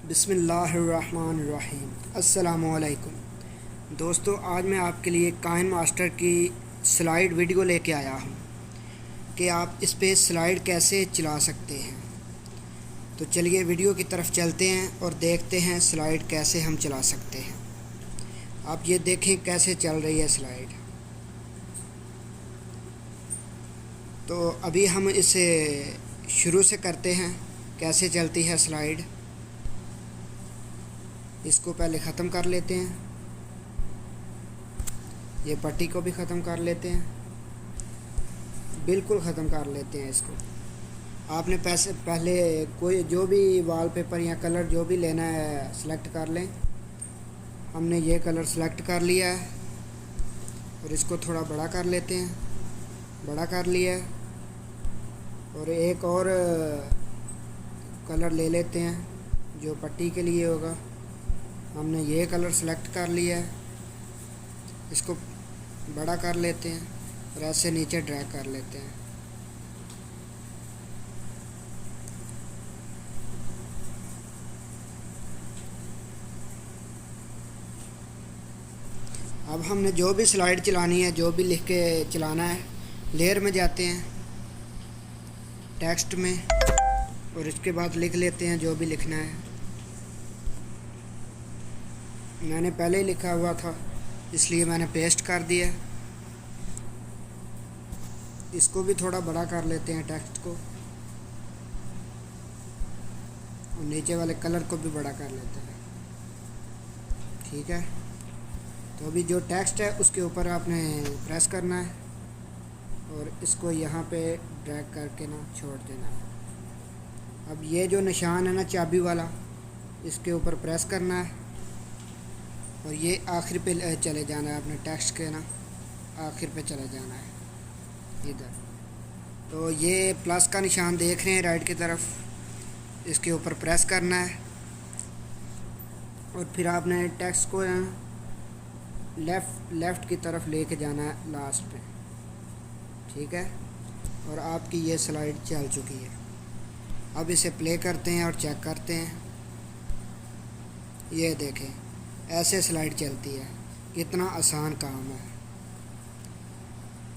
बिस्मिल्लाहिर्रहमानिर्रहीम। अस्सलामुअलैकुम दोस्तों, आज मैं आपके लिए काइन मास्टर की स्लाइड वीडियो लेके आया हूँ कि आप इस पे स्लाइड कैसे चला सकते हैं। तो चलिए वीडियो की तरफ चलते हैं और देखते हैं स्लाइड कैसे हम चला सकते हैं। आप ये देखें कैसे चल रही है स्लाइड। तो अभी हम इसे शुरू से करते हैं कैसे चलती है स्लाइड। इसको पहले ख़त्म कर लेते हैं, ये पट्टी को भी ख़त्म कर लेते हैं, बिल्कुल ख़त्म कर लेते हैं इसको। आपने पहले कोई जो भी वॉलपेपर या कलर जो भी लेना है सेलेक्ट कर लें। हमने ये कलर सेलेक्ट कर लिया है और इसको थोड़ा बड़ा कर लेते हैं, बड़ा कर लिया है। और एक और कलर ले लेते हैं जो पट्टी के लिए होगा। हमने ये कलर सेलेक्ट कर लिया है, इसको बड़ा कर लेते हैं और ऐसे नीचे ड्रैग कर लेते हैं। अब हमने जो भी स्लाइड चलानी है, जो भी लिख के चलाना है, लेयर में जाते हैं, टेक्स्ट में, और इसके बाद लिख लेते हैं जो भी लिखना है। मैंने पहले ही लिखा हुआ था इसलिए मैंने पेस्ट कर दिया। इसको भी थोड़ा बड़ा कर लेते हैं टेक्स्ट को, और नीचे वाले कलर को भी बड़ा कर लेते हैं। ठीक है, तो अभी जो टेक्स्ट है उसके ऊपर आपने प्रेस करना है और इसको यहाँ पे ड्रैग करके ना छोड़ देना है। अब ये जो निशान है ना चाबी वाला, इसके ऊपर प्रेस करना है और ये आखिर पे चले जाना है, अपने टेक्स्ट के ना आखिर पे चले जाना है इधर। तो ये प्लस का निशान देख रहे हैं राइट की तरफ, इसके ऊपर प्रेस करना है और फिर आपने टेक्स्ट को लेफ़्ट की तरफ लेके जाना है लास्ट पे। ठीक है, और आपकी ये स्लाइड चल चुकी है। अब इसे प्ले करते हैं और चेक करते हैं। ये देखें ऐसे स्लाइड चलती है, कितना आसान काम है।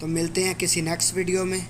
तो मिलते हैं किसी नेक्स्ट वीडियो में।